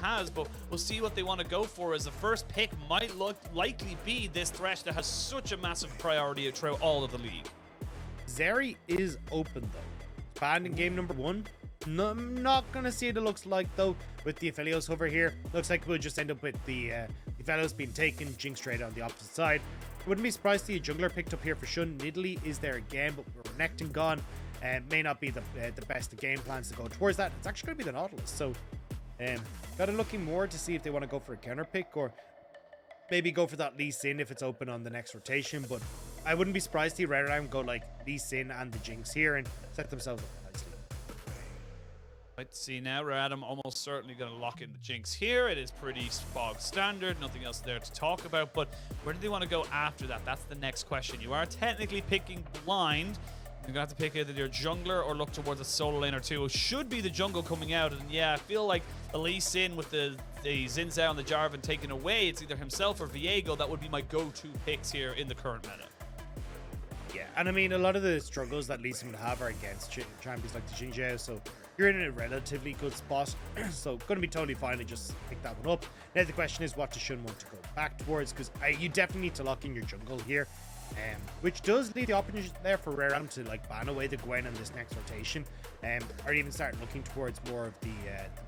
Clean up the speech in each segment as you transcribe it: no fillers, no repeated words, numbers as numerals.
has, but we'll see what they want to go for, as the first pick might likely be this Thresh that has such a massive priority throughout all of the league. Zeri is open though. It's banned in game number 1. No, I'm not gonna see what it looks like though with the Aphelios hover here. Looks like we'll just end up with the Aphelios being taken, Jinx straight on the opposite side. Wouldn't be surprised to see a jungler picked up here for Shun. Nidalee is there again, but we're Renekton gone. May not be the best of game plans to go towards that. It's actually going to be the Nautilus, so gotta looking more to see if they want to go for a counter pick or maybe go for that Lee Sin if it's open on the next rotation. But I wouldn't be surprised to see Red Ram go like Lee Sin and the Jinx here and set themselves up nicely. Let's see now, Adam almost certainly going to lock in the Jinx here. It is pretty bog standard, nothing else there to talk about, but where do they want to go after that? That's the next question. You are technically picking blind. You're going to have to pick either your jungler or look towards a solo lane or two. It should be the jungle coming out, and yeah, I feel like the Lee Sin with the Xin Zhao and the Jarvan taken away, it's either himself or Viego. That would be my go-to picks here in the current meta. Yeah, and I mean, a lot of the struggles that Lee Sin would have are against champions like the Yuyanjia, so you're in a relatively good spot. So going to be totally fine to just pick that one up. Now the question is, what does Shun want to go back towards? Because you definitely need to lock in your jungle here. Which does leave the opportunity there for Rare Adam to like ban away the Gwen in this next rotation, or even start looking towards more of the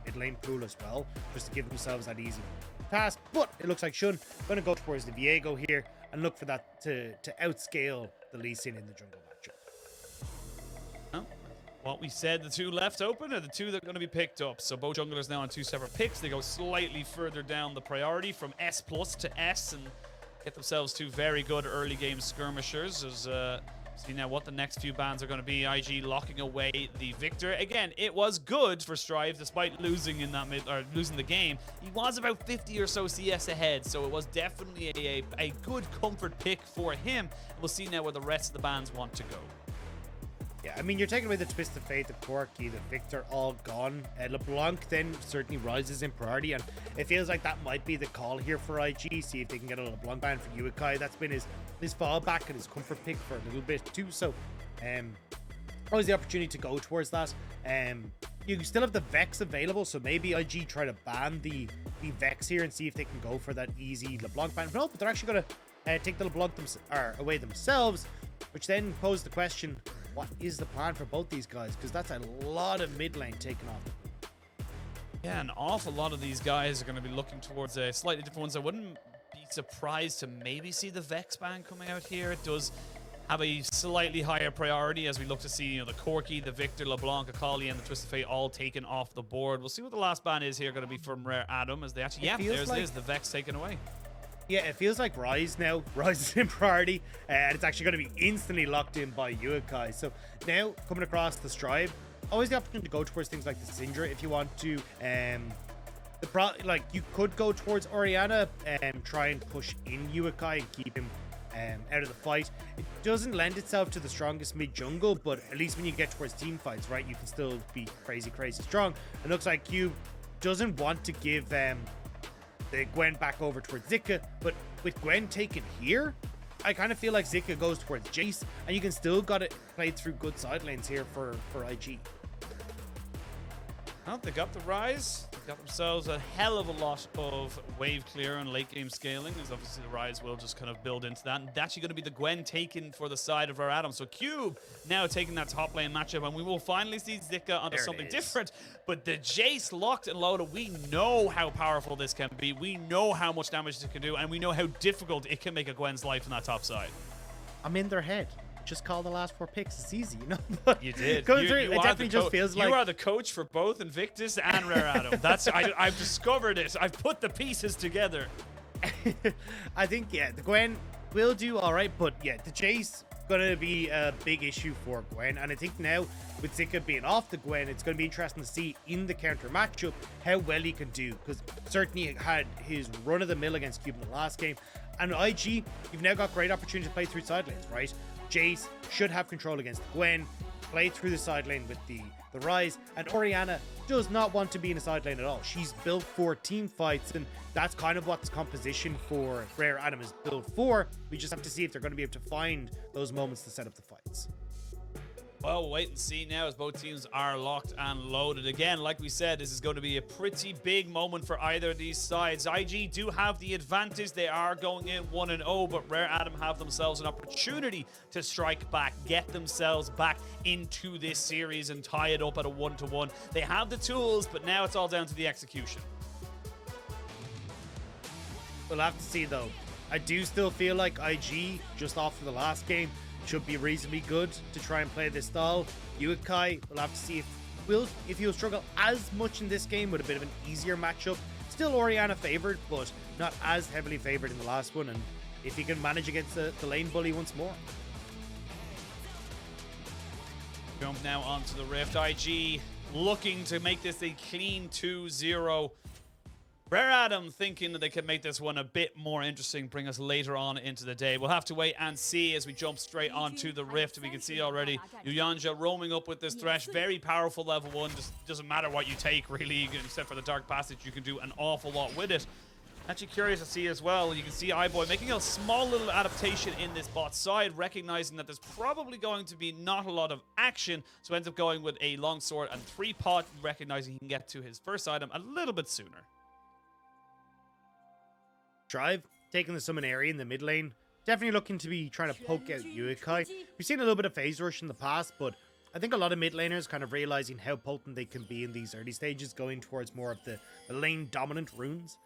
mid lane pool as well, just to give themselves that easy pass. But it looks like Shun going to go towards the Viego here and look for that to outscale the Lee Sin in the jungle matchup. Well, what we said, the two left open are the two that are going to be picked up. So both junglers now on two separate picks. They go slightly further down the priority from S+ to S and get themselves two very good early game skirmishers. As see now what the next few bans are going to be. IG locking away the victor. Again, it was good for Strive despite losing in that losing the game. He was about 50 or so CS ahead, so it was definitely a good comfort pick for him. We'll see now where the rest of the bans want to go. Yeah, I mean, you're taking away the Twist of Fate, the Corki, the Victor, all gone. LeBlanc then certainly rises in priority, and it feels like that might be the call here for IG. See if they can get a LeBlanc ban for Yuekai. That's been his fallback and his comfort pick for a little bit too. So, always the opportunity to go towards that. You still have the Vex available, so maybe IG try to ban the Vex here and see if they can go for that easy LeBlanc ban. No, but they're actually going to take the LeBlanc away themselves, which then poses the question, what is the plan for both these guys? Because that's a lot of mid lane taken off. Yeah, an awful lot of these guys are going to be looking towards slightly different ones. I wouldn't be surprised to maybe see the Vex ban coming out here. It does have a slightly higher priority as we look to see, the Corki, the Victor, LeBlanc, Akali, and the Twist of Fate all taken off the board. We'll see what the last ban is here going to be from Rare Adam, as they actually, there's the Vex taken away. Yeah, it feels like Ryze now. Ryze is in priority, and it's actually going to be instantly locked in by Yuekai. So now, coming across the Strive, always the opportunity to go towards things like the Syndra if you want to. You could go towards Orianna and try and push in Yuekai and keep him out of the fight. It doesn't lend itself to the strongest mid jungle, but at least when you get towards team fights, right, you can still be crazy strong. It looks like Cube doesn't want to give the Gwen back over towards Zika, but with Gwen taken here, I kind of feel like Zika goes towards Jayce, and you can still got it played through good side lanes here for IG. Well, they got the Ryze. They got themselves a hell of a lot of wave clear and late game scaling, as obviously the Ryze will just kind of build into that. And that's actually going to be the Gwen taken for the side of our Adam. So Cube now taking that top lane matchup, and we will finally see Zika onto something different. But the Jayce locked and loaded, we know how powerful this can be. We know how much damage it can do, and we know how difficult it can make a Gwen's life on that top side. I'm in their head. Just call the last 4 picks. It's easy, But you did. It definitely just feels like you are the coach for both Invictus and Rare Adam. That's I've discovered it. I've put the pieces together. I think the Gwen will do all right, but the Jayce gonna be a big issue for Gwen, and I think now with Zika being off the Gwen, it's gonna be interesting to see in the counter matchup how well he can do, because certainly he had his run of the mill against Cube in the last game, and IG, you've now got great opportunity to play through side lanes, right? Jayce should have control against the Gwen, play through the side lane with the Ryze, and Orianna does not want to be in a side lane at all. She's built for team fights, and that's kind of what the composition for Rare Adam is built for. We just have to see if they're going to be able to find those moments to set up the fights. Well, we'll wait and see now as both teams are locked and loaded. Again, like we said, this is going to be a pretty big moment for either of these sides. IG do have the advantage. They are going in 1-0, but Rare Adam have themselves an opportunity to strike back, get themselves back into this series and tie it up at a 1-1. They have the tools, but now it's all down to the execution. We'll have to see, though. I do still feel like IG, just off of the last game, should be reasonably good to try and play this style. Yuekai, we'll have to see if he'll struggle as much in this game with a bit of an easier matchup. Still Orianna favored, but not as heavily favored in the last one, and if he can manage against the lane bully once more. Jump now onto the Rift. IG looking to make this a clean 2-0. Rare Adam thinking that they could make this one a bit more interesting, bring us later on into the day. We'll have to wait and see as we jump straight onto the Rift. We can see already Yuyanjia roaming up with this Thresh. Very powerful level 1. Just doesn't matter what you take, really, except for the Dark Passage. You can do an awful lot with it. Actually curious to see as well. You can see iBoy making a small little adaptation in this bot side, recognizing that there's probably going to be not a lot of action. So ends up going with a longsword and 3-pot, recognizing he can get to his first item a little bit sooner. Drive, taking the summon area in the mid lane. Definitely looking to be trying to poke out Yuekai. We've seen a little bit of phase rush in the past, but I think a lot of mid laners kind of realizing how potent they can be in these early stages, going towards more of the lane dominant runes.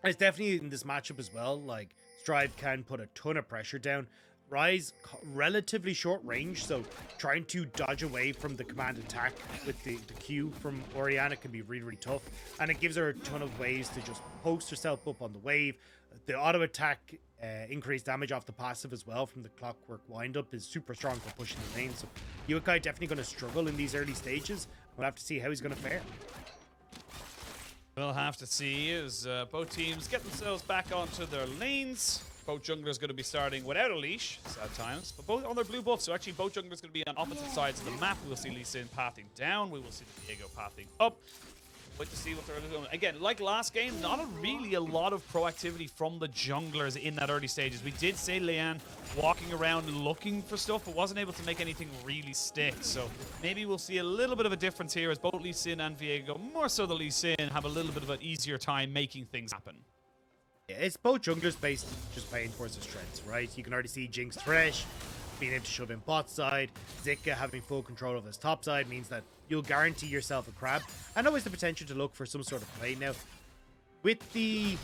It's definitely in this matchup as well, like Strive can put a ton of pressure down. Ryze, relatively short range, so trying to dodge away from the command attack with the Q from Orianna can be really, really tough. And it gives her a ton of ways to just post herself up on the wave. The auto attack, increased damage off the passive as well from the clockwork windup is super strong for pushing the lane. So Yuekai definitely going to struggle in these early stages. We'll have to see how he's going to fare. We'll have to see as both teams get themselves back onto their lanes. Both junglers going to be starting without a leash, sad times, but both on their blue buff. So actually both junglers going to be on opposite sides of the map. We will see Lee Sin pathing down. We will see the Viego pathing up. Wait to see what they're doing. Again, like last game, not really a lot of proactivity from the junglers in that early stages. We did say Leyan walking around looking for stuff, but wasn't able to make anything really stick. So maybe we'll see a little bit of a difference here as both Lee Sin and Viego, more so the Lee Sin, have a little bit of an easier time making things happen. Yeah, it's both junglers based just playing towards their strengths, right? You can already see Jinx Thresh being able to shove in bot side. Zika having full control of his top side means that you'll guarantee yourself a crab, and always the potential to look for some sort of play. Now, with the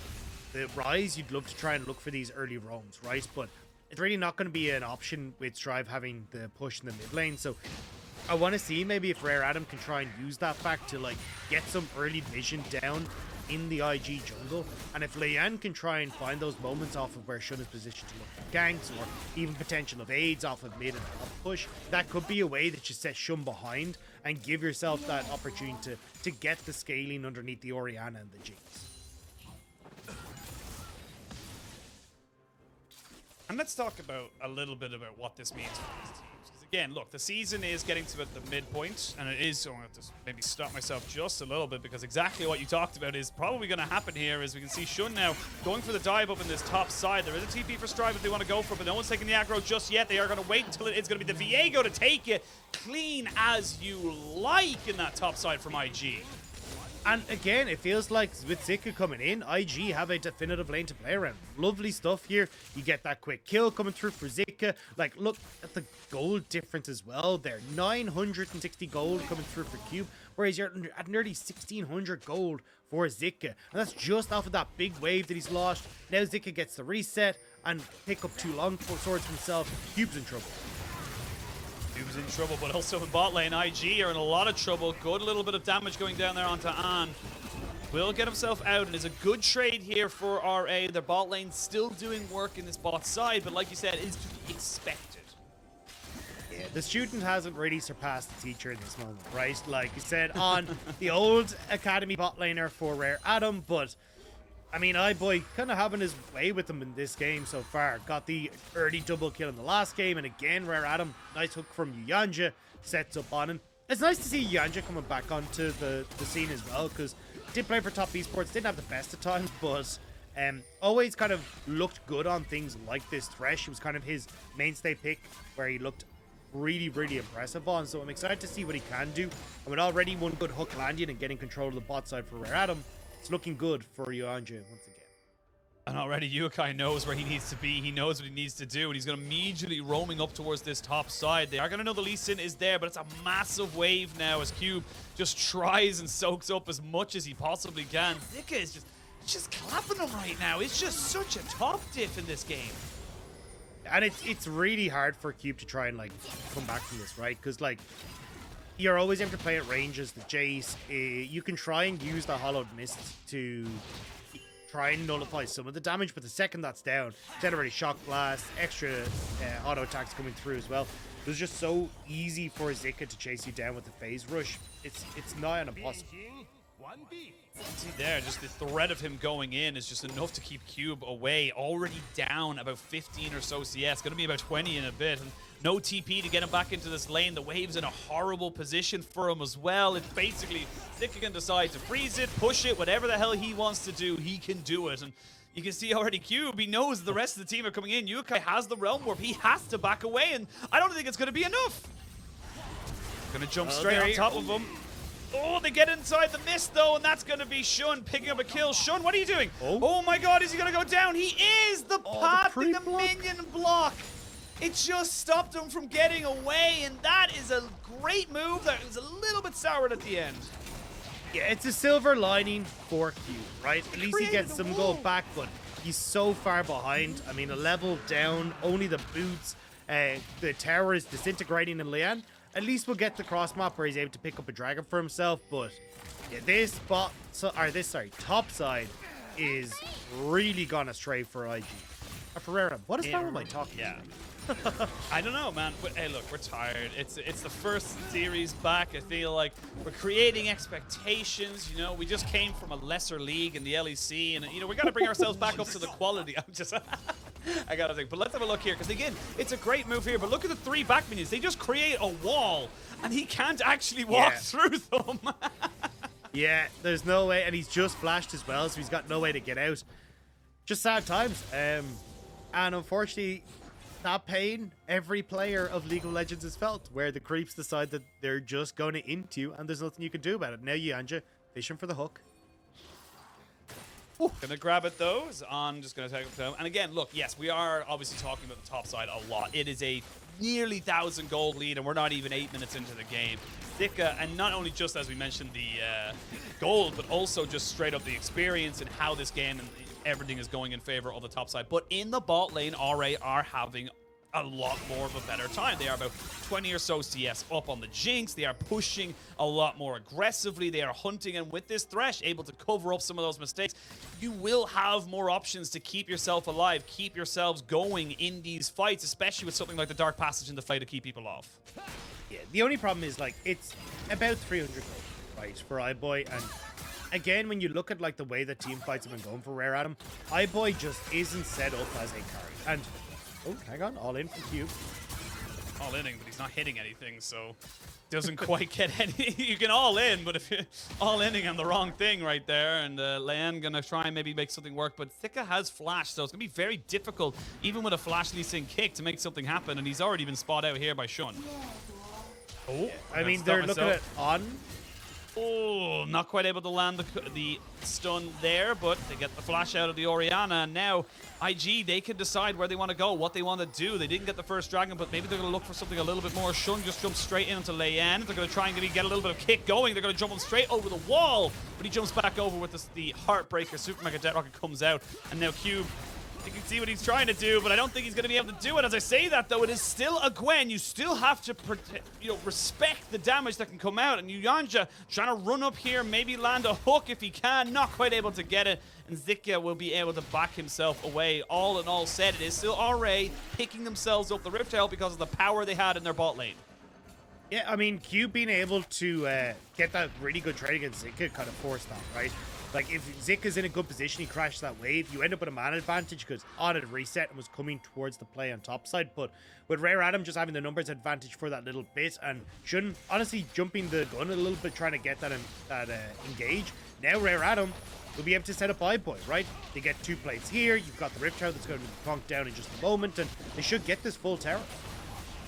Ryze, you'd love to try and look for these early roams, right? But it's really not going to be an option with Strive having the push in the mid lane. So I want to see maybe if Rare Adam can try and use that fact to like get some early vision down in the IG jungle, and if Leyan can try and find those moments off of where Shun is positioned to look for ganks or even potential of aids off of mid and up push, that could be a way that you set Shun behind and give yourself that opportunity to get the scaling underneath the Orianna and the Jinx. And let's talk about a little bit about what this means for these teams. Because again, look, the season is getting to the midpoint, and it is, so I'm going to maybe stop myself just a little bit, because exactly what you talked about is probably going to happen here, as we can see Shun now going for the dive up in this top side. There is a TP for Strive if they want to go for it, but no one's taking the aggro just yet. They are going to wait until it's going to be the Viego to take it clean as you like in that top side from IG. And again, it feels like with Zika coming in, IG have a definitive lane to play around. Lovely stuff here. You get that quick kill coming through for Zika. Like, look at the gold difference as well there. 960 gold coming through for Cube, whereas you're at nearly 1600 gold for Zika. And that's just off of that big wave that he's lost. Now Zika gets the reset and pick up 2 long swords himself. Cube's in trouble. Cube's in trouble, but also in bot lane, IG are in a lot of trouble. Good little bit of damage going down there onto An. Will get himself out, and it's a good trade here for RA. Their bot lane still doing work in this bot side, but like you said, it's to be expected. Yeah, the student hasn't really surpassed the teacher in this moment, right? Like you said, on the old academy bot laner for Rare Adam, but I mean, iBoy kind of having his way with them in this game so far. Got the early double kill in the last game, and again, Rare Adam, nice hook from Yuyanjia, sets up on him. It's nice to see Yuyanjia coming back onto the scene as well, because did play for top esports, didn't have the best of times, but always kind of looked good on things like this Thresh. It was kind of his mainstay pick, where he looked really, really impressive on. So I'm excited to see what he can do. And with already one good hook landing and getting control of the bot side for Rare Adam, it's looking good for Yuyanjia once again. And already Yuekai knows where he needs to be. He knows what he needs to do. And he's going to immediately roaming up towards this top side. They are going to know the Lee Sin is there, but it's a massive wave now as Cube just tries and soaks up as much as he possibly can. Zika is just clapping him right now. It's just such a top diff in this game. And it's really hard for Cube to try and like come back from this, right? Because like you're always able to play at ranges, the Jayce. You can try and use the Hollowed Mist to try and nullify some of the damage, but the second that's down, generating shock blast, extra auto attacks coming through as well. It was just so easy for Zika to chase you down with the phase rush. It's nigh on impossible. See there, just the threat of him going in is just enough to keep Cube away. Already down about 15 or so CS. Going to be about 20 in a bit. And no TP to get him back into this lane. The wave's in a horrible position for him as well. It's basically, Zika can decide to freeze it, push it, whatever the hell he wants to do, he can do it. And you can see already Cube, he knows the rest of the team are coming in. Yuekai has the Realm Warp. He has to back away, and I don't think it's going to be enough. Going to jump straight on top of him. Oh, they get inside the mist, though, and that's going to be Shun picking up a kill. Shun, what are you doing? Oh my god, is he going to go down? He is! The path and the minion block. It just stopped him from getting away, and that is a great move. That was a little bit soured at the end. Yeah, it's a silver lining for Cube, right? At least he gets some gold back, but he's so far behind. I mean, a level down, only the boots. The tower is disintegrating in Leyan. At least we'll get the cross map where he's able to pick up a dragon for himself. But yeah, this top side is really gone astray for IG. Ferreira, what is wrong with my talking? Yeah. I don't know, man. But hey, look, we're tired. It's the first series back. I feel like we're creating expectations. You know, we just came from a lesser league in the LEC, and you know we got to bring ourselves back up to the quality. I'm just, I gotta think. But let's have a look here, because again, it's a great move here. But look at the 3 back minions. They just create a wall, and he can't actually walk through them. Yeah, there's no way, and he's just flashed as well, so he's got no way to get out. Just sad times. And unfortunately, that pain every player of League of Legends has felt, where the creeps decide that they're just going to int you, and there's nothing you can do about it. Now Yuyanjia fishing for the hook. Gonna grab it though. Just gonna take it down. And again, look, yes, we are obviously talking about the top side a lot. It is a nearly 1,000 gold lead, and we're not even 8 minutes into the game. Zika, and not only just as we mentioned the gold, but also just straight up the experience and how this game and everything is going in favor of the top side. But in the bot lane, RA are having a lot more of a better time. They are about 20 or so CS up on the Jinx. They are pushing a lot more aggressively. They are hunting, and with this Thresh able to cover up some of those mistakes, you will have more options to keep yourself alive, keep yourselves going in these fights, especially with something like the Dark Passage in the fight to keep people off. Yeah, the only problem is, like, it's about 300 gold, right, for iBoy, and again, when you look at like the way that team fights have been going for Rare Adam, iBoy just isn't set up as a carry. And oh, hang on, all in for Cube. All inning, but he's not hitting anything, so doesn't quite get any. You can all in, but if you're all inning on the wrong thing right there, and Leyan gonna try and maybe make something work, but Zika has flash, so it's gonna be very difficult, even with a flash Lee Sin kick, to make something happen, and he's already been spot out here by Shun. Oh, I mean, they're looking at on. Oh, not quite able to land the stun there, but they get the flash out of the Orianna. And now, IG, they can decide where they want to go, what they want to do. They didn't get the first dragon, but maybe they're going to look for something a little bit more. Shun just jumps straight into Leyan. They're going to try and get a little bit of kick going. They're going to jump him straight over the wall, but he jumps back over with the Heartbreaker. Super Mega Jet Rocket comes out, and now Cube, you can see what he's trying to do, but I don't think he's going to be able to do it. As I say that, though, it is still a Gwen. You still have to respect the damage that can come out. And Yuyanjia trying to run up here, maybe land a hook if he can. Not quite able to get it. And Zika will be able to back himself away. All in all said, it is still RA picking themselves up the Riptail because of the power they had in their bot lane. Yeah, I mean, Cube being able to get that really good trade against Zika kind of forced that, right? Like, if Zika's in a good position, he crashes that wave, you end up with a mana advantage because Audit reset and was coming towards the play on top side. But with Rare Adam just having the numbers advantage for that little bit, and Shun honestly jumping the gun a little bit, trying to get that engage. Now Rare Adam will be able to set up iBoy, right? They get 2 plates here. You've got the Rift Tower that's going to be plonked down in just a moment, and they should get this full tower.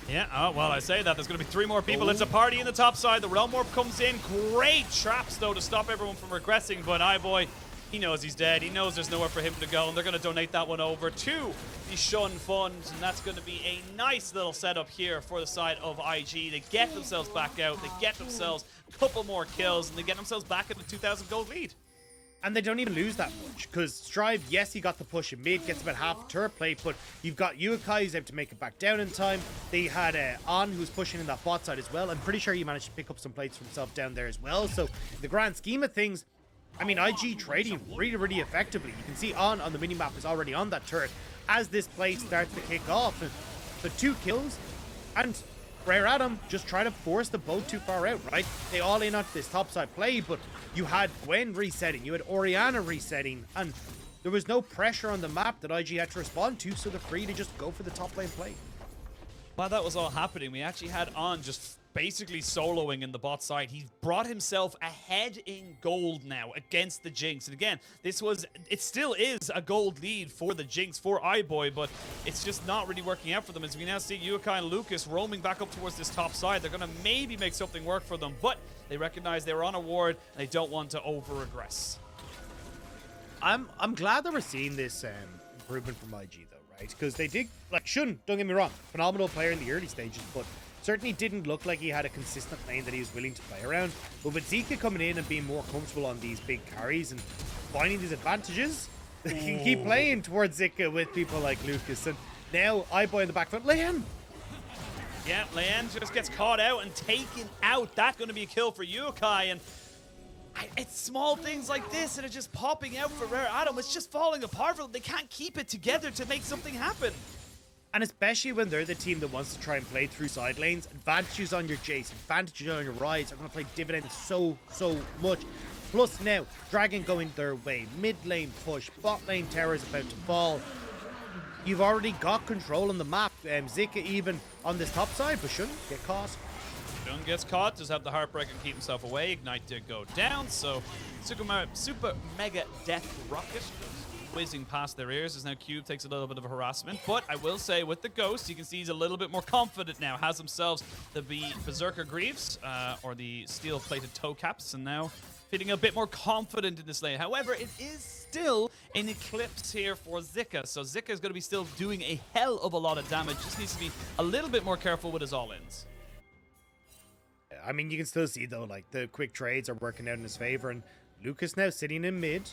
Yeah, oh, well, I say that. There's going to be 3 more people. It's a party in the top side. The Realm Warp comes in. Great traps, though, to stop everyone from regressing. But iBoy, he knows he's dead. He knows there's nowhere for him to go. And they're going to donate that one over to the Shun Fund. And that's going to be a nice little setup here for the side of IG. They get themselves back out. They get themselves a couple more kills. And they get themselves back at the 2,000 gold lead. And they don't even lose that much, because Strive, yes, he got the push in mid, gets about half a turret plate, but you've got Yuekai who's able to make it back down in time. They had On who's pushing in that bot side as well. I'm pretty sure he managed to pick up some plates for himself down there as well. So the grand scheme of things, I mean, IG trading really, really effectively. You can see On the minimap is already on that turret as this plate starts to kick off. And the 2 kills, and Rare Adam just try to force the boat too far out, right? They all in on this topside play, but you had Gwen resetting, you had Orianna resetting, and there was no pressure on the map that IG had to respond to, so they're free to just go for the top lane play. While that was all happening, we actually had On just basically soloing in the bot side. He brought himself ahead in gold now against the Jinx. And again, it still is a gold lead for the Jinx, for iBoy, but it's just not really working out for them. As we now see Yuekai and Lucas roaming back up towards this top side. They're going to maybe make something work for them, but they recognize they were on a ward and they don't want to over-regress. I'm glad that we're seeing this improvement from IG though, right? Because they did, like, Shun, don't get me wrong, phenomenal player in the early stages, but certainly didn't look like he had a consistent lane that he was willing to play around. But with Zika coming in and being more comfortable on these big carries and finding these advantages, they can keep playing towards Zika with people like Lucas. And now iBoy in the back foot, Leyan. Yeah, Leyan just gets caught out and taken out. That's going to be a kill for Yuekai. And it's small things like this that are just popping out for Rare Adam. It's just falling apart for them. They can't keep it together to make something happen. And especially when they're the team that wants to try and play through side lanes, advantages on your Jayce, advantages on your Ryze are going to play dividends so much. Plus now, Dragon going their way, mid lane push, bot lane tower is about to fall. You've already got control on the map. Zika even on this top side, but shouldn't get caught. Shun gets caught, does have the Heartbreaker and keep himself away. Ignite did go down, so Super Mega Death Rocket whizzing past their ears as now Cube takes a little bit of a harassment. But I will say with the Ghost, you can see he's a little bit more confident now. Has themselves the Berserker Greaves, or the steel-plated toe caps, and now feeling a bit more confident in this lane. However, it is still an eclipse here for Zika. So Zika is going to be still doing a hell of a lot of damage. Just needs to be a little bit more careful with his all-ins. I mean, you can still see, though, like, the quick trades are working out in his favor, and Lucas now sitting in mid.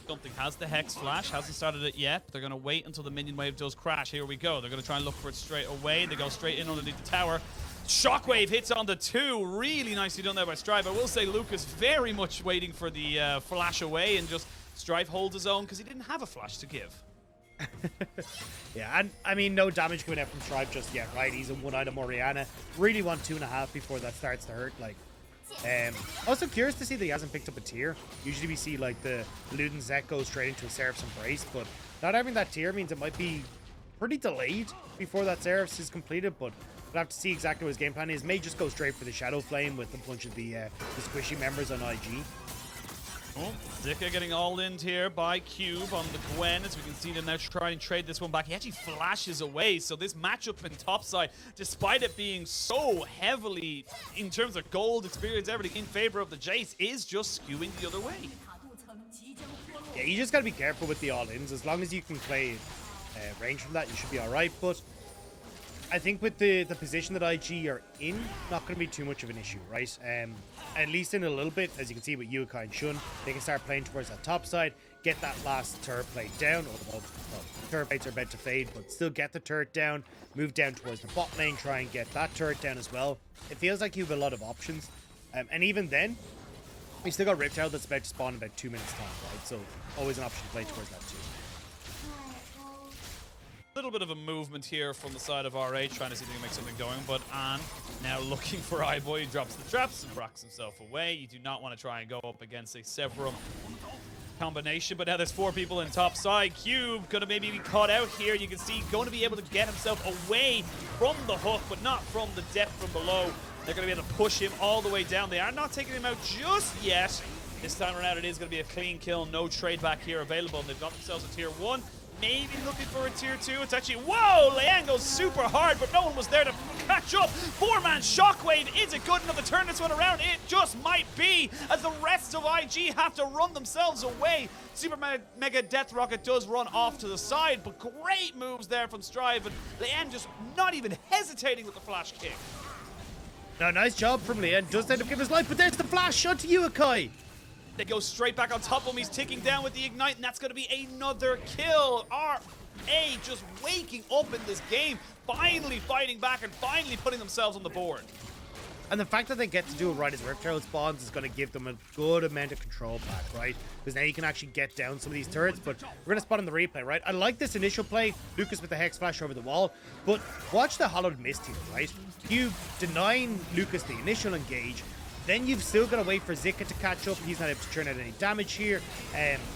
Something has the Hex Flash, hasn't started it yet. They're going to wait until the minion wave does crash. Here we go. They're going to try and look for it straight away. They go straight in underneath the tower. Shockwave hits on the 2. Really nicely done there by Strive. I will say Lucas very much waiting for the flash away, and just Strive holds his own because he didn't have a flash to give. Yeah, and I mean, no damage coming out from Strive just yet, right? He's a one-item Orianna. Really want 2.5 before that starts to hurt. Like, also curious to see that he hasn't picked up a tier. Usually we see like the Luden Zek go straight into a Seraph's Embrace, but not having that tier means it might be pretty delayed before that Seraph's is completed. But we'll have to see exactly what his game plan is. May just go straight for the Shadow Flame with a bunch of the squishy members on IG. Oh, Zika getting all in here by Cube on the Gwen, as we can see them now try and trade this one back. He actually flashes away, so this matchup in topside, despite it being so heavily, in terms of gold, experience, everything, in favor of the Jayce, is just skewing the other way. Yeah, you just gotta be careful with the all-ins. As long as you can play range from that, you should be alright, but I think with the position that IG are in, not going to be too much of an issue, right? At least in a little bit, as you can see with Yuekai and Shun, they can start playing towards that top side, get that last turret plate down. Well, turret plates are about to fade, but still get the turret down, move down towards the bot lane, try and get that turret down as well. It feels like you have a lot of options. And even then, we still got Riptile that's about to spawn in about 2 minutes time, right? So always an option to play towards that too. Little bit of a movement here from the side of RA, trying to see if they can make something going, but An now looking for iBoy. He drops the traps and rocks himself away. You do not want to try and go up against a Severum combination, but now there's 4 people in top side. Cube gonna maybe be caught out here. You can see going to be able to get himself away from the hook, but not from the depth from below. They're gonna be able to push him all the way down. They are not taking him out just yet. This time around, it is gonna be a clean kill. No trade back here available, and they've got themselves a tier 1. maybe looking for a tier 2. It's actually, whoa, Leyan goes super hard, but no one was there to catch up. 4-man shockwave. Is it good enough to turn this one around? It just might be, as the rest of IG have to run themselves away. Super Mega Death Rocket does run off to the side, but great moves there from Strive, and Leyan just not even hesitating with the flash kick. No, nice job from Leyan. Does end up giving his life, but there's the flash shot to Yuekai. They go straight back on top of him. He's ticking down with the Ignite, and that's going to be another kill. RA just waking up in this game, finally fighting back and finally putting themselves on the board. And the fact that they get to do it right as Rift Herald spawns is going to give them a good amount of control back, right? Because now you can actually get down some of these turrets, but we're going to spot on the replay, right? I like this initial play, Lucas with the Hex Flash over the wall, but watch the Hollowed Mist here, right? You denying Lucas the initial engage, then you've still got to wait for Zika to catch up. He's not able to turn out any damage here.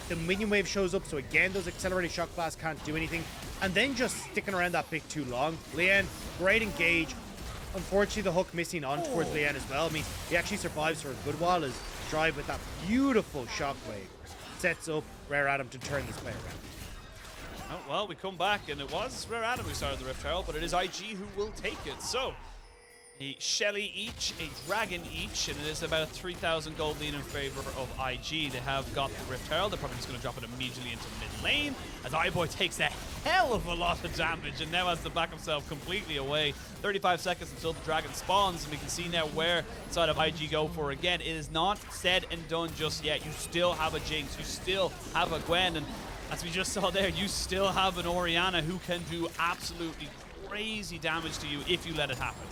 The minion wave shows up, so again, those accelerated shock blasts can't do anything. And then just sticking around that pick too long. Leyan, great engage. Unfortunately, the hook missing on towards Leyan as well. I mean, he actually survives for a good while as Strive with that beautiful shockwave sets up Rare Adam to turn this play around. Oh, well, we come back, and it was Rare Adam who started the Rift Herald, but it is IG who will take it. So, a Shelly each, a Dragon each, and it is about 3,000 gold lead in favor of IG. They have got the Rift Herald. They're probably just going to drop it immediately into mid lane, as iBoy takes a hell of a lot of damage and now has to back himself completely away. 35 seconds until the Dragon spawns, and we can see now where side of IG go for. Again, it is not said and done just yet. You still have a Jinx, you still have a Gwen, and as we just saw there, you still have an Orianna who can do absolutely crazy damage to you if you let it happen.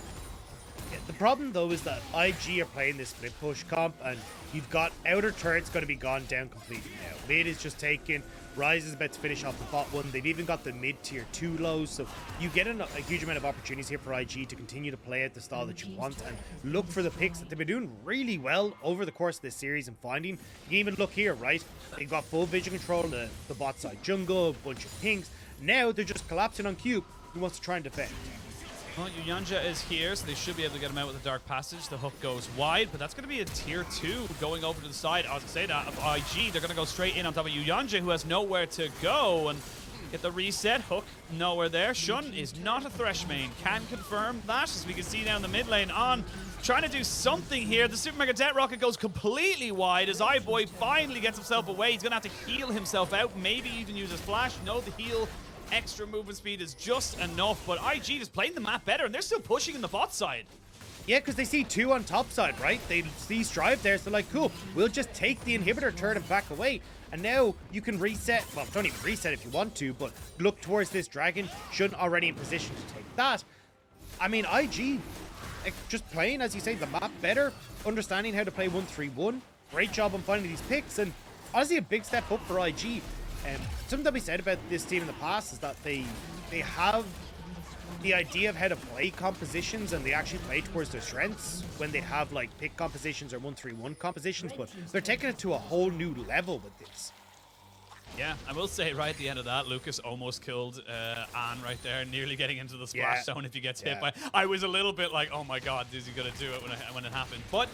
Yeah, the problem though is that IG are playing this split push comp, and you've got outer turrets going to be gone down completely now. Mid is just taken. Ryze is about to finish off the bot one. They've even got the mid tier 2 lows, so you get a huge amount of opportunities here for IG to continue to play out the style that you want and look for the picks that they've been doing really well over the course of this series and finding. You can even look here, right? They've got full vision control in the bot side jungle, a bunch of pinks. Now they're just collapsing on Cube, who wants to try and defend. Well, Yuyanjia is here, so they should be able to get him out with the Dark Passage. The hook goes wide, but that's going to be a tier 2 going over to the side. I was going to say that of IG. They're going to go straight in on top of Yuyanjia, who has nowhere to go, and get the reset. Hook nowhere there. Shun is not a Thresh main. Can confirm that, as we can see down the mid lane on. Trying to do something here. The Super Mega Death Rocket goes completely wide as iBoy finally gets himself away. He's going to have to heal himself out, maybe even use his flash. No, the heal. Extra movement speed is just enough, but IG is playing the map better, and they're still pushing in the bot side. Yeah, because they see 2 on top side, right? They see Strive there, so they're like, cool, we'll just take the inhibitor turret and back away. And now you can reset, well, don't even reset if you want to, but look towards this dragon. Shun already in position to take that. I mean, IG, just playing, as you say, the map better, understanding how to play 1-3-1. Great job on finding these picks, and honestly, a big step up for IG. Something that we said about this team in the past is that they have the idea of how to play compositions, and they actually play towards their strengths when they have like pick compositions or 1-3-1 compositions, but they're taking it to a whole new level with this. Yeah, I will say right at the end of that, Lucas almost killed Anne right there, nearly getting into the splash zone if he gets hit by. I was a little bit like, oh my god, is he going to do it when it happened? But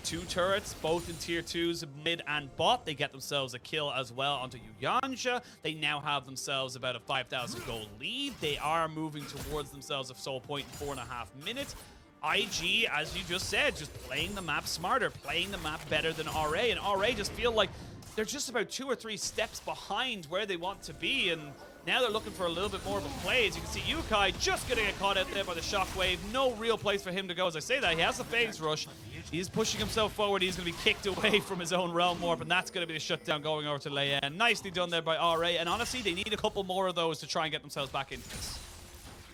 2 turrets, both in tier 2s, mid and bot. They get themselves a kill as well onto Yuyanjia. They now have themselves about a 5,000 gold lead. They are moving towards themselves a soul point in 4.5 minutes. IG, as you just said, just playing the map smarter, playing the map better than RA, and RA just feel like they're just about 2 or 3 steps behind where they want to be, and now they're looking for a little bit more of a play. As you can see, Yuekai just going to get caught out there by the shockwave. No real place for him to go. As I say that, he has the phase rush. He's pushing himself forward. He's going to be kicked away from his own realm warp, and that's going to be the shutdown going over to Leyan. Nicely done there by RA, and honestly, they need a couple more of those to try and get themselves back into this.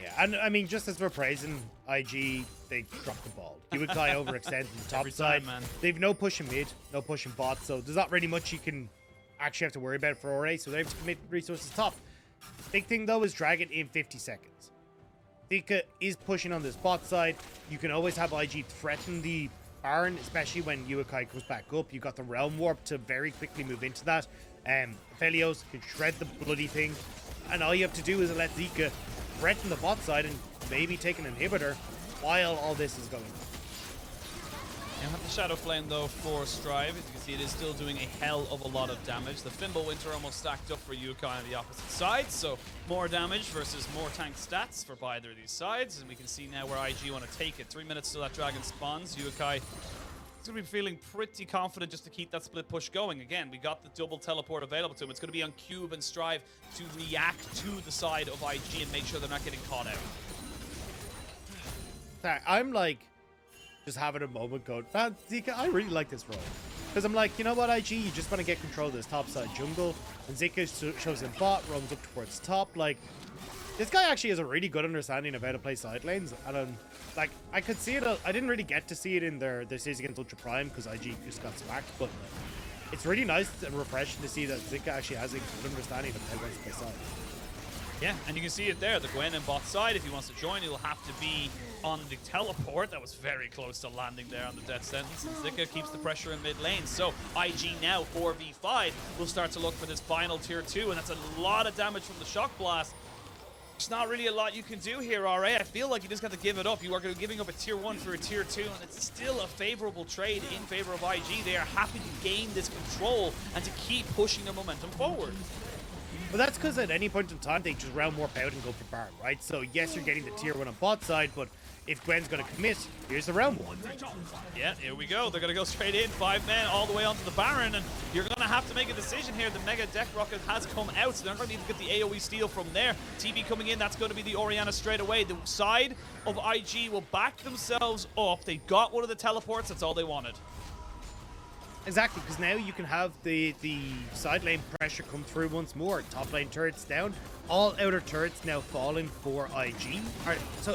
Yeah, and I mean, just as we're praising IG, they dropped the ball. Yuekai overextended the top side. Man. They've no pushing mid, no pushing bot, so there's not really much you can actually have to worry about for RA, so they're able to commit resources top. Big thing though is Dragon in 50 seconds. Zika is pushing on this bot side. You can always have IG threaten the Baron, especially when Yuekai goes back up. You got the Realm Warp to very quickly move into that. Aphelios can shred the bloody thing, and all you have to do is let Zika threaten the bot side and maybe take an inhibitor while all this is going on. Now have the Shadow Flame though for Strive. As you can see, it is still doing a hell of a lot of damage. The Fimbulwinter almost stacked up for Yuekai on the opposite side, so more damage versus more tank stats for either of these sides. And we can see now where IG want to take it. 3 minutes till that dragon spawns. Yuekai is going to be feeling pretty confident just to keep that split push going. Again, we got the double teleport available to him. It's going to be on Cube and Strive to react to the side of IG and make sure they're not getting caught out. I'm like, just having a moment going, man, Zika, I really like this role. Because I'm like, you know what, IG, you just want to get control of this top side jungle. And Zika shows him bot, runs up towards top. Like, this guy actually has a really good understanding of how to play side lanes. And like, I could see it, I didn't really get to see it in their series against Ultra Prime because IG just got smacked. But it's really nice and refreshing to see that Zika actually has a good understanding of how to play side. Yeah, and you can see it there. The Gwen and bot side, if he wants to join, he'll have to be on the teleport. That was very close to landing there on the death sentence. And Zika keeps the pressure in mid lane. So IG now 4v5 will start to look for this final tier 2, and that's a lot of damage from the shock blast. There's not really a lot you can do here, RA. I feel like you just got to give it up. You are giving up a tier 1 for a tier 2, and it's still a favorable trade in favor of IG. They are happy to gain this control and to keep pushing their momentum forward. But that's because at any point in time, they just round warp out and go for Baron, right? So yes, you're getting the tier 1 on bot side, but if Gwen's going to commit, here's the round one. Yeah, here we go. They're going to go straight in. 5 men all the way onto the Baron, and you're going to have to make a decision here. The Mega Deck Rocket has come out, so they're going to need to get the AoE steal from there. TB coming in, that's going to be the Orianna straight away. The side of IG will back themselves up. They got one of the teleports. That's all they wanted. Exactly, because now you can have the side lane pressure come through once more. Top lane turrets down. All outer turrets now falling for IG,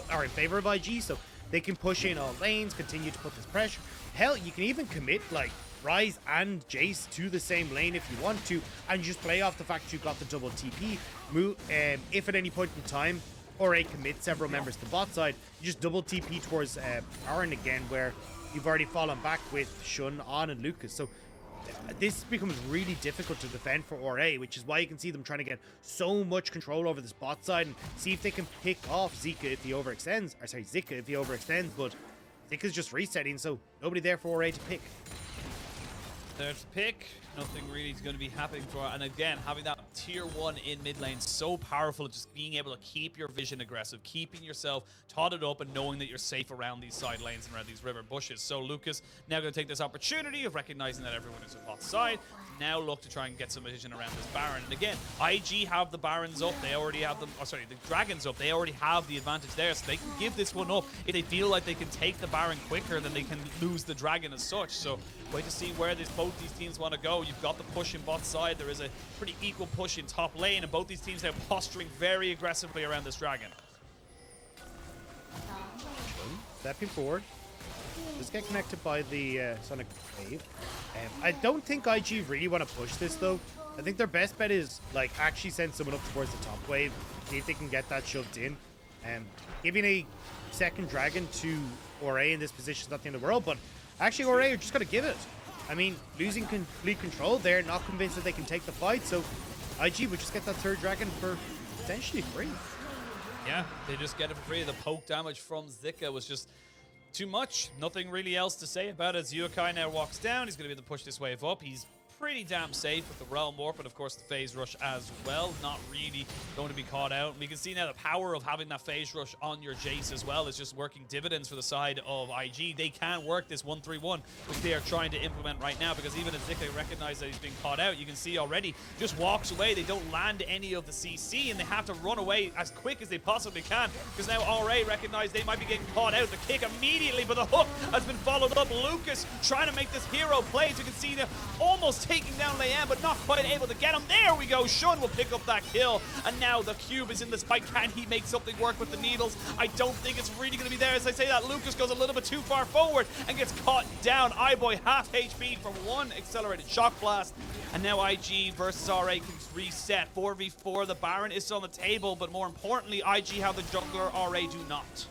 are in favor of IG, so they can push in all lanes, continue to put this pressure. Hell, you can even commit like Ryze and Jayce to the same lane if you want to, and just play off the fact you got the double TP. If at any point in time, RA commits several members to bot side, you just double TP towards Aaron again, where you've already fallen back with Shun, On, and Lucas. So this becomes really difficult to defend for RA, which is why you can see them trying to get so much control over this bot side and see if they can pick off Zika if he overextends. Or sorry, Zika if he overextends, but Zika's just resetting, so nobody there for RA to pick. There's pick. Nothing really is going to be happening for it. And again, having that tier 1 in mid lane, so powerful, just being able to keep your vision aggressive, keeping yourself totted up and knowing that you're safe around these side lanes and around these river bushes. So Lucas now going to take this opportunity of recognizing that everyone is on bot side. Now look to try and get some vision around this Baron. And again, IG have the Barons up. They already have them, the Dragons up. They already have the advantage there, so they can give this one up. If they feel like they can take the Baron quicker, then they can lose the Dragon as such. So wait to see where both these teams want to go. You've got the push in bot side. There is a pretty equal push in top lane, and both these teams now posturing very aggressively around this Dragon. Stepping forward. Just get connected by the Sonic Wave. I don't think IG really want to push this though. I think their best bet is like actually send someone up towards the top wave, see if they can get that shoved in. Giving a second dragon to RA in this position is not the end of the world, but actually RA are just going to give it. I mean, losing complete control there, not convinced that they can take the fight, so IG would just get that third dragon for potentially free. Yeah, they just get it for free. The poke damage from Zika was just too much. Nothing really else to say about it. Yuekai now walks down. He's going to be able to push this wave up. He's pretty damn safe with the Realm Warp and of course the Phase Rush as well. Not really going to be caught out. We can see now the power of having that Phase Rush on your Jayce as well is just working dividends for the side of IG. They can work this 1-3-1 which they are trying to implement right now, because even as Zika recognizes that he's being caught out, you can see already just walks away. They don't land any of the CC and they have to run away as quick as they possibly can, because now RA recognize they might be getting caught out. The kick immediately, but the hook has been followed up. Lucas trying to make this hero play. As you can see, they're almost taking down Leyan, but not quite able to get him. There we go. Shun will pick up that kill, and now the cube is in this fight. Can he make something work with the needles? I don't think it's really going to be there. As I say that, Lucas goes a little bit too far forward and gets caught down. iBoy half HP from one accelerated shock blast, and now IG versus RA can reset. 4v4. The Baron is on the table, but more importantly, IG have the jungler. RA do not.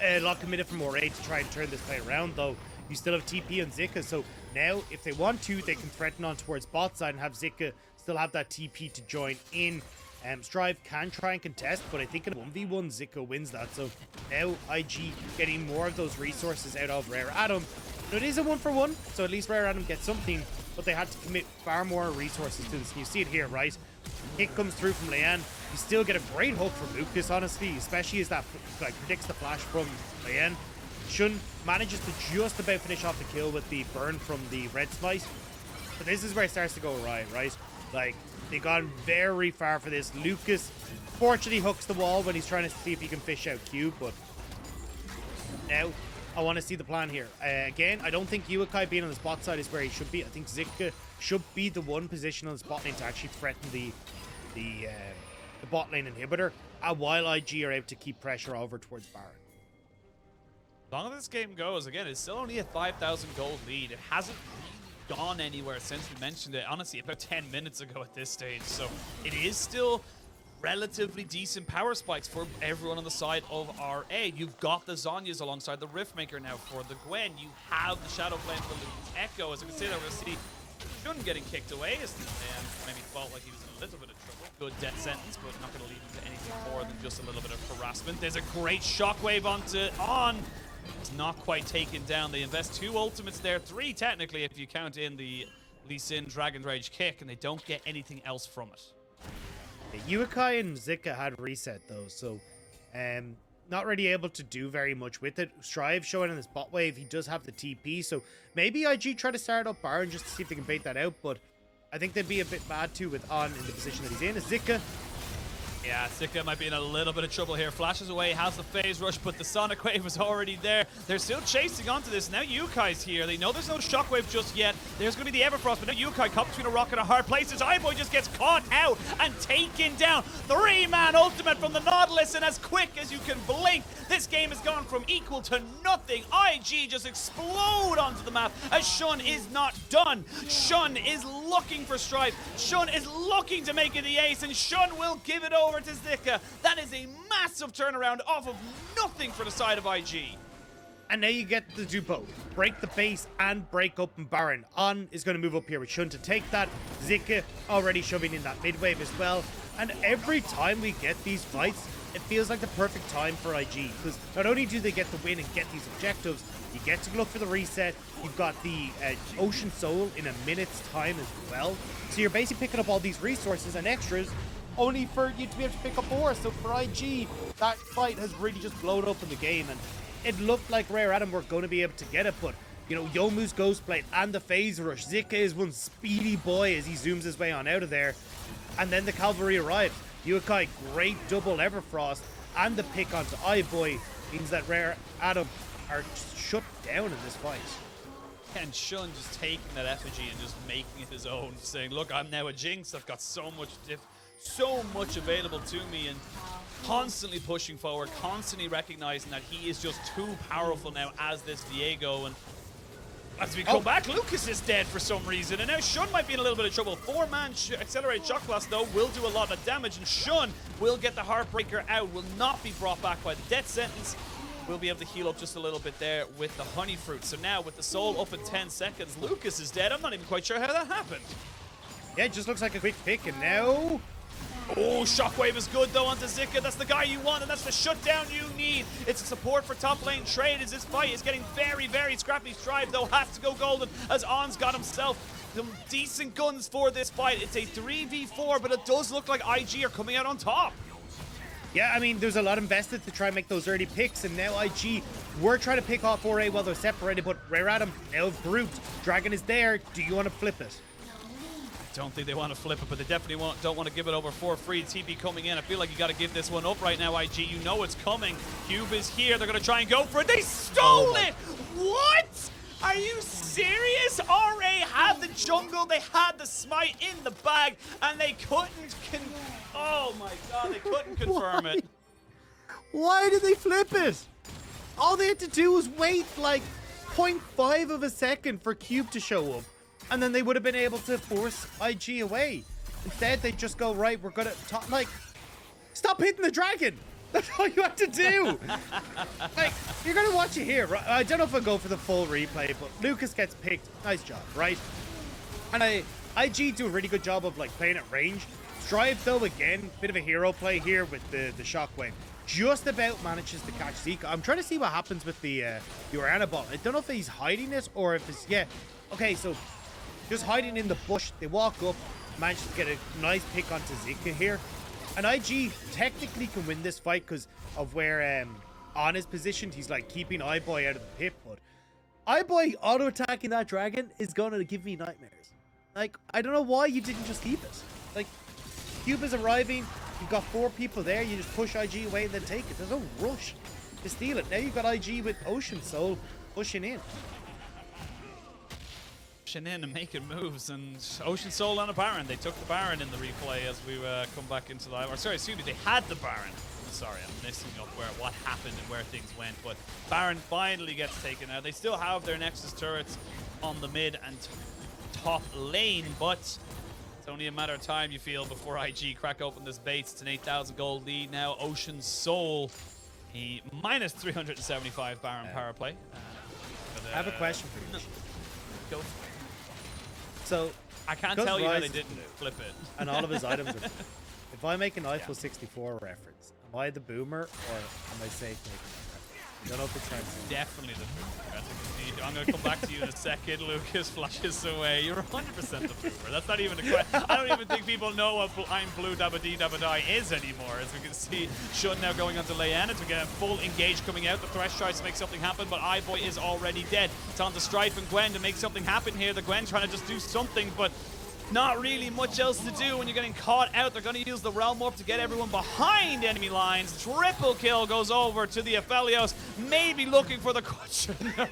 A lot committed from RA to try and turn this play around, though. You still have TP and Zika, so now if they want to, they can threaten on towards bot side and have Zika still have that TP to join in. Strive can try and contest, but I think in 1v1, Zika wins that. So now IG getting more of those resources out of Rare Adam. Now, it is a 1-for-1, so at least Rare Adam gets something, but they had to commit far more resources to this. And you see it here, right? Kick comes through from Leyan. You still get a great hook from Lucas, honestly, especially as that like predicts the flash from Leyan. Shun manages to just about finish off the kill with the burn from the red smite. But this is where it starts to go awry, right? Like, they've gone very far for this. Lucas fortunately hooks the wall when he's trying to see if he can fish out Cube, but now I want to see the plan here. Again, I don't think Yuekai being on the spot side is where he should be. I think Zika should be the one position on the spot lane to actually threaten the bot lane inhibitor, while IG are able to keep pressure over towards Baron. As long as this game goes, again, it's still only a 5,000 gold lead. It hasn't gone anywhere since we mentioned it, honestly, about 10 minutes ago at this stage. So it is still relatively decent power spikes for everyone on the side of RA. You've got the Zhonya's alongside the Riftmaker now for the Gwen. You have the Shadow Flame for the Echo. As you can see there, we're going to see Shun getting kicked away as the man maybe felt like he was in a little bit of trouble. Good death sentence, but not going to lead him to anything more than just a little bit of harassment. There's a great shockwave on. It's not quite taken down. They invest 2 ultimates there, 3 technically if you count in the Lee Sin Dragon's Rage kick, and they don't get anything else from it. Yuekai and Zika had reset though, so not really able to do very much with it. Strive showing in his bot wave, he does have the TP, so maybe IG try to start up Baron just to see if they can bait that out, but I think they'd be a bit bad too with On in the position that he's in. Zika, yeah, Zika might be in a little bit of trouble here. Flashes away, has the phase rush, but the Sonic Wave was already there. They're still chasing onto this. Now Yukai's here. They know there's no Shockwave just yet. There's going to be the Everfrost, but now Yuekai caught between a rock and a hard place. His iBoy just gets caught out and taken down. 3-man ultimate from the Nautilus, and as quick as you can blink, this game has gone from equal to nothing. IG just explode onto the map as Shun is not done. Shun is looking for Strife. Shun is looking to make it the ace, and Shun will give it over to Zika. That is a massive turnaround off of nothing for the side of IG. and now you get to do both. Break the base and break open Baron. On is going to move up here with Shun to take that. Zika already shoving in that mid wave as well. And every time we get these fights, it feels like the perfect time for IG, because not only do they get the win and get these objectives, you get to look for the reset. You've got the Ocean Soul in a minute's time as well. So you're basically picking up all these resources and extras only for you to be able to pick up more. So for IG, that fight has really just blown up in the game, and it looked like Rare Adam were going to be able to get it, but you know, Youmuu's Ghostblade and the Phase Rush. Zika is one speedy boy as he zooms his way on out of there. And then the Cavalry arrives. Yuekai, great double Everfrost, and the pick onto iBoy means that Rare Adam are shut down in this fight. And Shun just taking that effigy and just making it his own, saying, look, I'm now a Jinx, I've got so much available to me, and constantly pushing forward, constantly recognizing that he is just too powerful now as this Viego. And as we come back, Lucas is dead for some reason, and now Shun might be in a little bit of trouble. 4-man accelerated shock blast though will do a lot of damage, and Shun will get the Heartbreaker out, will not be brought back by the death sentence. We'll be able to heal up just a little bit there with the Honey Fruit. So now with the soul up in 10 seconds, Lucas is dead. I'm not even quite sure how that happened. Yeah, it just looks like a quick pick, and now... Oh, Shockwave is good though onto Zika. That's the guy you want, and that's the shutdown you need. It's a support for top lane trade as this fight is getting very, very scrappy. Strive though has to go golden as On's got himself some decent guns for this fight. It's a 3v4, but it does look like IG are coming out on top. Yeah, I mean, there's a lot invested to try and make those early picks, and now IG were trying to pick off 4A while they're separated, but Rare Adam now grouped. Dragon is there. Do you want to flip it? I don't think they want to flip it, but they definitely don't want to give it over for free. TP coming in. I feel like you got to give this one up right now, IG. You know it's coming. Cube is here. They're going to try and go for it. They stole it! What? Are you serious? RA had the jungle, they had the smite in the bag, and they couldn't oh my god, they couldn't confirm it. Why did they flip it? All they had to do was wait like 0.5 of a second for Cube to show up, and then they would have been able to force IG away. Instead, they just go, right, we're gonna like, stop hitting the dragon. That's all you have to do. Like, you're gonna watch it here, right? I don't know if I'll go for the full replay, but Lucas gets picked. Nice job, right? And IG do a really good job of like playing at range. Strive though, again, bit of a hero play here with the shockwave. Just about manages to catch Zika. I'm trying to see what happens with the Orianna ball. I don't know if he's hiding it or if it's, yeah. Okay, so just hiding in the bush. They walk up, manage to get a nice pick onto Zika here. And IG technically can win this fight because of where On is positioned. He's like keeping iBoy out of the pit, but iBoy auto-attacking that dragon is going to give me nightmares. Like, I don't know why you didn't just keep it. Like, Cube is arriving. You've got 4 people there. You just push IG away and then take it. There's no rush to steal it. Now you've got IG with Ocean Soul pushing in. Pushing in and making moves. And Ocean Soul on a Baron. They took the Baron in the replay as we come back into the... Or sorry, excuse me. They had the Baron. Sorry, I'm missing up what happened and where things went. But Baron finally gets taken out. They still have their Nexus turrets on the mid and top lane, but it's only a matter of time, you feel, before IG crack open this base. It's an 8,000 gold lead now. Ocean Soul, a minus 375 Baron power play. I have a question for you. Go for it. So, I can't tell you how they didn't flip it. And all of his items are... If I make an Eiffel 64 reference, am I the boomer or am I safe making that reference? I don't know if it's time to... Definitely the boomer. I'm going to come back to you in a second. Lucas flashes away. You're 100% the boomer. That's not even a question. I don't even think people know what I'm blue dabba dee dabba die is anymore. As we can see, Shun now going on to Leyan. As we get a full engage coming out. The Thresh tries to make something happen, but iBoy is already dead. It's on to Strife and Gwen to make something happen here. The Gwen trying to just do something, but not really much else to do when you're getting caught out. They're going to use the Realm Warp to get everyone behind enemy lines. Triple kill goes over to the Aphelios. Maybe looking for the question. No,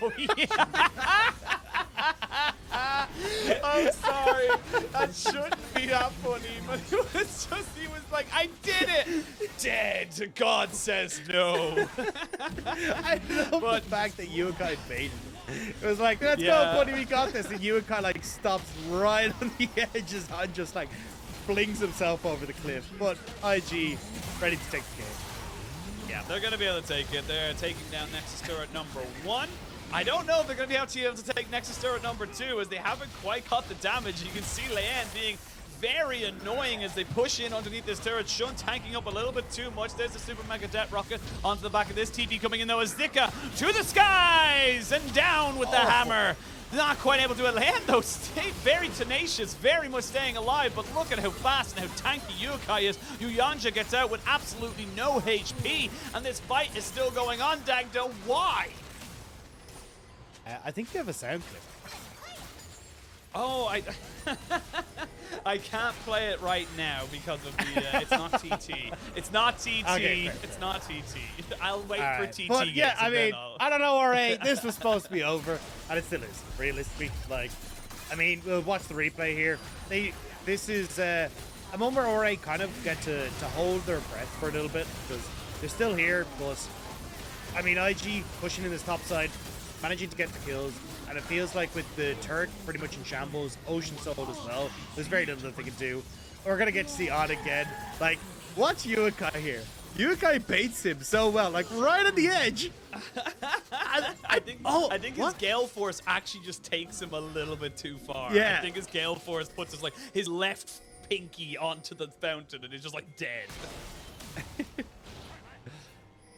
I'm sorry. That shouldn't be that funny, but it was just, he was like, I did it. Dead. God says no. I love the fact that Yuekai baited him. It was like, that's so funny, we got this. And Yuekai like stops right on the edges and just like flings himself over the cliff. But IG ready to take the game. Yeah, they're going to be able to take it. They're taking down Nexus turret number 1. I don't know if they're going to be able to take Nexus turret number 2 as they haven't quite caught the damage. You can see Leyan being very annoying as they push in underneath this turret. Shun tanking up a little bit too much. There's the Super Mega Death Rocket onto the back of this. TP coming in though as Zika to the skies and down with the hammer. Not quite able to land though. Stayed very tenacious, very much staying alive, but look at how fast and how tanky Yuekai is. Yuyanjia gets out with absolutely no HP, and this fight is still going on. Dagda, why? I think you have a sound clip. Oh, I can't play it right now because of the it's not TT. It's not TT. Okay, it's not TT. I'll wait for TT. But yeah, I mean, I don't know, RA. This was supposed to be over, and it still is. Realistically, like, I mean, we'll watch the replay here. This is a moment where RA kind of get to hold their breath for a little bit because they're still here. But I mean, IG pushing in this top side, managing to get the kills. And it feels like with the turret pretty much in shambles, Ocean Soul as well, there's very little that they can do. We're going to get to see On again. Like, watch Yuekai here. Yuekai baits him so well, like right on the edge. I think his Gale Force actually just takes him a little bit too far. Yeah. I think his Gale Force puts his left pinky onto the fountain and he's just like dead.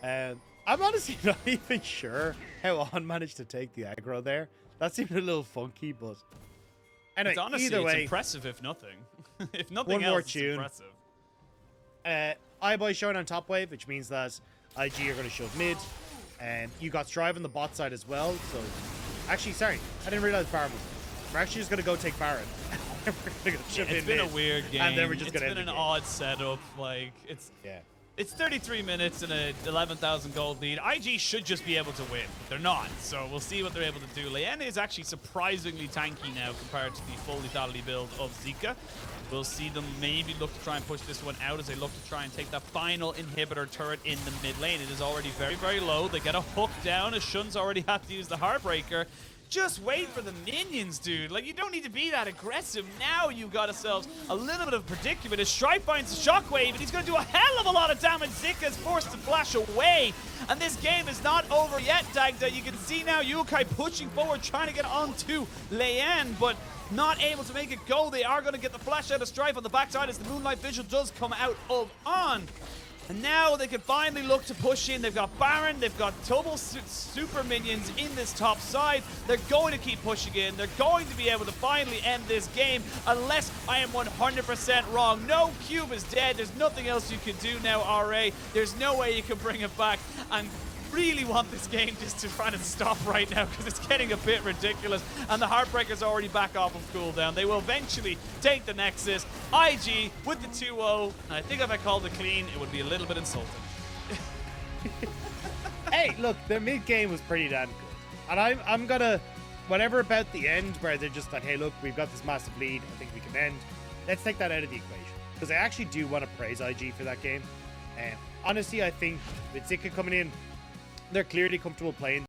I'm honestly not even sure how On managed to take the aggro there. That seemed a little funky, but anyway, it's honestly, either way, it's impressive if nothing. If nothing one else, more it's tune. impressive. iBoy showing on top wave, which means that IG are going to shove mid, and you got Strive on the bot side as well. So, actually, sorry, I didn't realize Baron was. We're actually just going to go take Baron. We're gonna go shove It's been a weird game. And then we're just going to end the game. It's been an odd setup. Like It's 33 minutes and a 11,000 gold lead. IG should just be able to win, but they're not. So we'll see what they're able to do. Leyan is actually surprisingly tanky now compared to the full lethality build of Zika. We'll see them maybe look to try and push this one out as they look to try and take that final inhibitor turret in the mid lane. It is already very, very low. They get a hook down as Shun's already had to use the Heartbreaker. Just wait for the minions, dude. Like, you don't need to be that aggressive. Now you got yourselves a little bit of predicament as Stripe finds the shockwave, and he's going to do a hell of a lot of damage. Zika is forced to flash away, and this game is not over yet, Dagda. You can see now Yuekai pushing forward, trying to get onto Leyan, but not able to make it go. They are going to get the flash out of Stripe on the backside as the Moonlight Vigil does come out of on. And now they can finally look to push in. They've got Baron, they've got double super minions in this top side. They're going to keep pushing in. They're going to be able to finally end this game unless I am 100% wrong. No, Cube is dead. There's nothing else you can do now, RA. There's no way you can bring it back. And really want this game just to try to stop right now because it's getting a bit ridiculous, and the Heartbreaker's already back off of cooldown. They will eventually take the Nexus. IG with the 2-0, and I think if I called it clean, it would be a little bit insulting. Hey, look, their mid game was pretty damn good, and I'm gonna, whatever about the end where they're just like, hey, look, we've got this massive lead, I think we can end. Let's take that out of the equation because I actually do want to praise IG for that game. And honestly, I think with Zika coming in, they're clearly comfortable playing